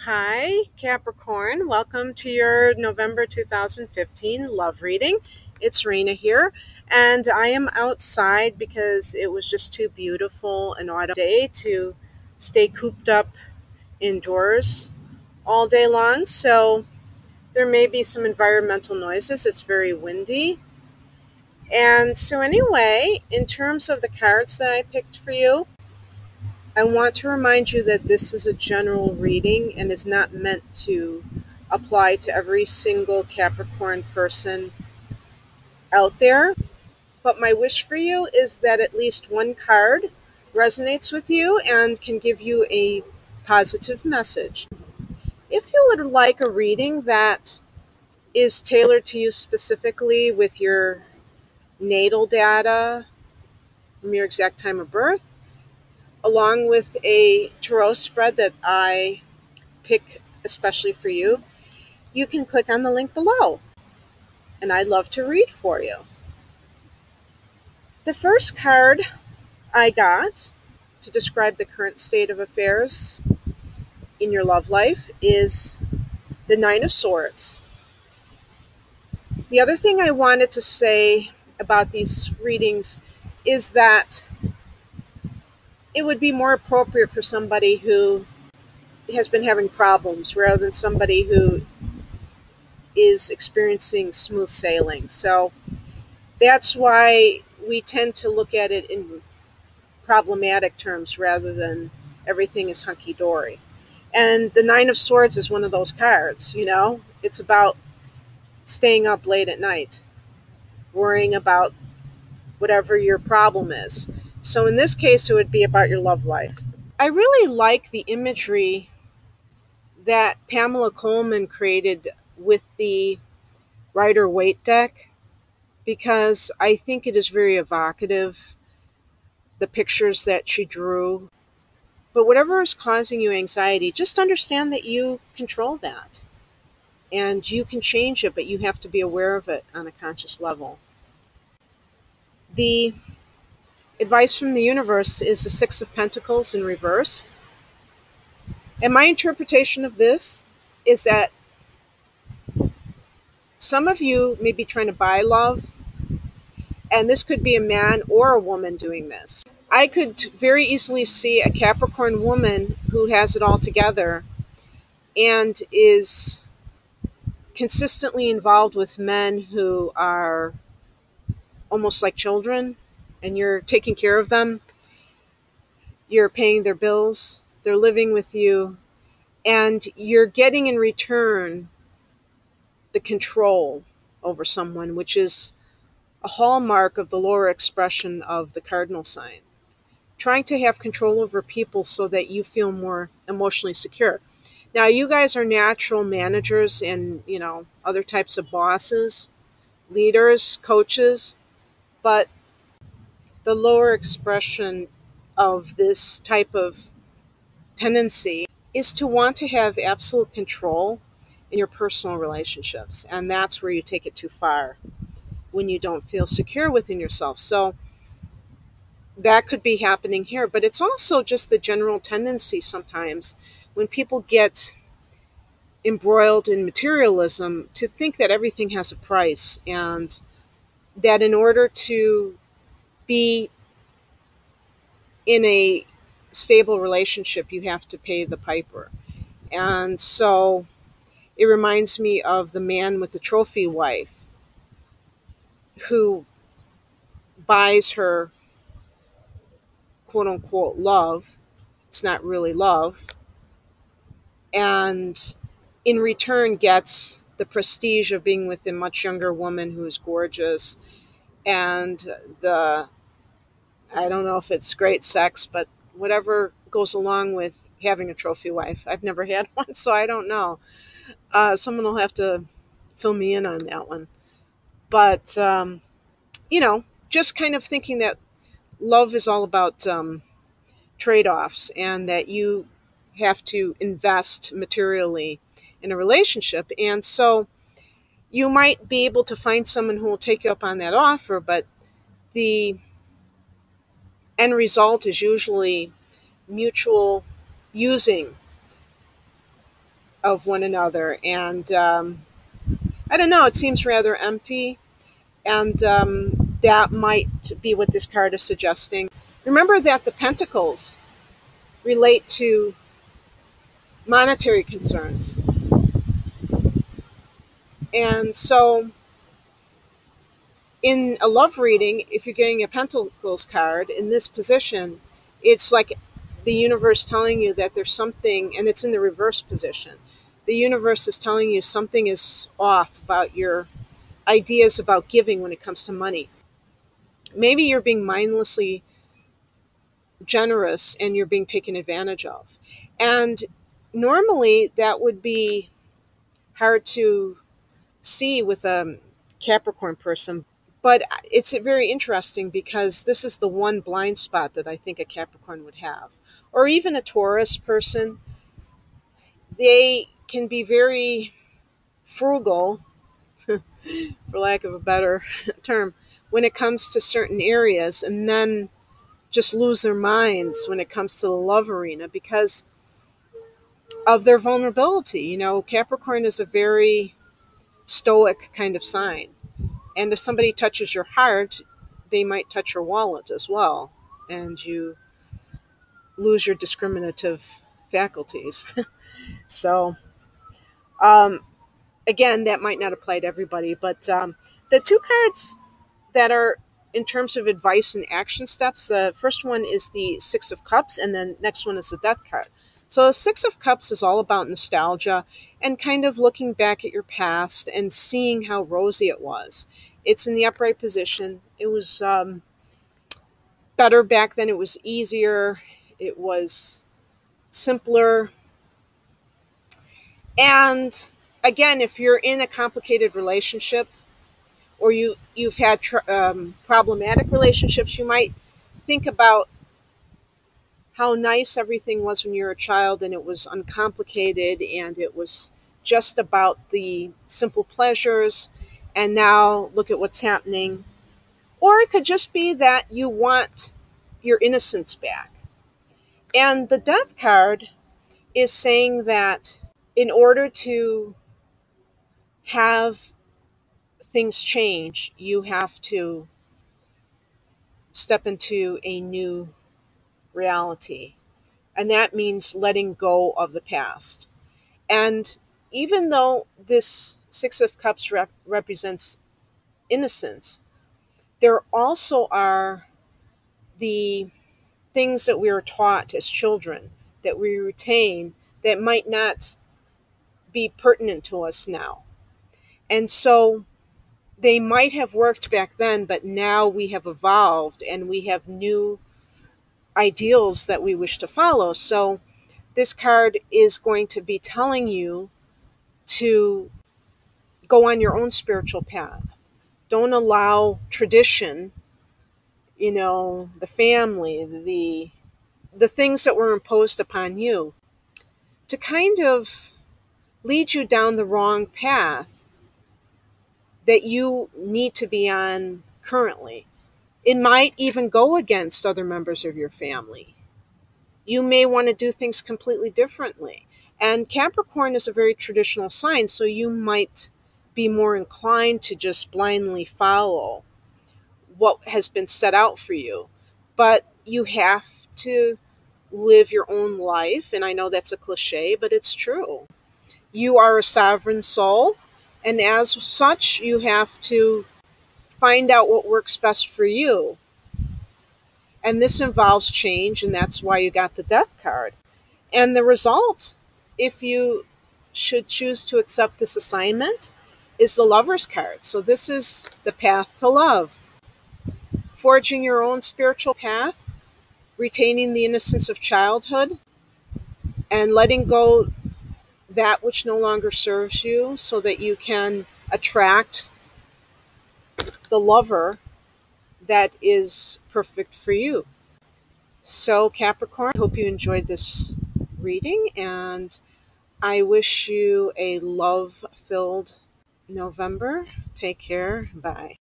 Hi, Capricorn. Welcome to your November 2015 love reading. It's Rena here, and I am outside because it was just too beautiful an autumn day to stay cooped up indoors all day long. So there may be some environmental noises. It's very windy. And so, anyway, in terms of the cards that I picked for you, I want to remind you that this is a general reading and is not meant to apply to every single Capricorn person out there. But my wish for you is that at least one card resonates with you and can give you a positive message. If you would like a reading that is tailored to you specifically with your natal data from your exact time of birth, along with a tarot spread that I pick especially for you, you can click on the link below, and I'd love to read for you. The first card I got to describe the current state of affairs in your love life is the Nine of Swords. The other thing I wanted to say about these readings is that it would be more appropriate for somebody who has been having problems rather than somebody who is experiencing smooth sailing. So that's why we tend to look at it in problematic terms rather than everything is hunky dory. And the Nine of Swords is one of those cards, It's about staying up late at night, worrying about whatever your problem is. So in this case, it would be about your love life. I really like the imagery that Pamela Coleman created with the Rider Waite deck because I think it is very evocative, the pictures that she drew. But whatever is causing you anxiety, just understand that you control that. And you can change it, but you have to be aware of it on a conscious level. The advice from the universe is the Six of Pentacles in reverse. And my interpretation of this is that some of you may be trying to buy love, and this could be a man or a woman doing this. I could very easily see a Capricorn woman who has it all together and is consistently involved with men who are almost like children, and you're taking care of them, you're paying their bills, they're living with you, and you're getting in return the control over someone, which is a hallmark of the lower expression of the cardinal sign. Trying to have control over people so that you feel more emotionally secure. Now, you guys are natural managers and, other types of bosses, leaders, coaches, but the lower expression of this type of tendency is to want to have absolute control in your personal relationships. And that's where you take it too far when you don't feel secure within yourself. So that could be happening here, but it's also just the general tendency sometimes when people get embroiled in materialism to think that everything has a price and that in order to be in a stable relationship, you have to pay the piper. And so it reminds me of the man with the trophy wife who buys her quote unquote love. It's not really love. And in return gets the prestige of being with a much younger woman who's gorgeous and the I don't know if it's great sex, but whatever goes along with having a trophy wife. I've never had one, so I don't know. Someone will have to fill me in on that one. But, just kind of thinking that love is all about trade-offs and that you have to invest materially in a relationship. And so you might be able to find someone who will take you up on that offer, but the end result is usually mutual using of one another. And I don't know, it seems rather empty. And that might be what this card is suggesting. Remember that the pentacles relate to monetary concerns. And so, in a love reading, if you're getting a pentacles card in this position, it's like the universe telling you that there's something, and it's in the reverse position. The universe is telling you something is off about your ideas about giving when it comes to money. Maybe you're being mindlessly generous and you're being taken advantage of. And normally that would be hard to see with a Capricorn person, but it's very interesting because this is the one blind spot that I think a Capricorn would have. Or even a Taurus person. They can be very frugal, for lack of a better term, when it comes to certain areas, and then just lose their minds when it comes to the love arena because of their vulnerability. You know, Capricorn is a very stoic kind of sign. And if somebody touches your heart, they might touch your wallet as well. And you lose your discriminative faculties. So, um, again, that might not apply to everybody. But the two cards that are in terms of advice and action steps, the first one is the Six of Cups, and then next one is the Death card. So Six of Cups is all about nostalgia and kind of looking back at your past and seeing how rosy it was. It's in the upright position. It was better back then. It was easier. It was simpler. And again, if you're in a complicated relationship or you've had problematic relationships, you might think about how nice everything was when you were a child and it was uncomplicated and it was just about the simple pleasures. And now look at what's happening. Or it could just be that you want your innocence back. And the Death card is saying that in order to have things change, you have to step into a new reality. And that means letting go of the past. And even though this Six of Cups represents innocence, there also are the things that we were taught as children that we retain that might not be pertinent to us now. And so they might have worked back then, but now we have evolved and we have new ideals that we wish to follow. So this card is going to be telling you to go on your own spiritual path. Don't allow tradition, you know, the family, the things that were imposed upon you to kind of lead you down the wrong path that you need to be on currently. It might even go against other members of your family. You may want to do things completely differently. And Capricorn is a very traditional sign, so you might be more inclined to just blindly follow what has been set out for you. But you have to live your own life. And I know that's a cliche, but it's true. You are a sovereign soul. And as such, you have to find out what works best for you. And this involves change, and that's why you got the Death card. And the result, if you should choose to accept this assignment, is the Lover's card. So this is the path to love. Forging your own spiritual path, retaining the innocence of childhood, and letting go that which no longer serves you so that you can attract the lover that is perfect for you. So, Capricorn, I hope you enjoyed this reading, and I wish you a love filled November. Take care. Bye.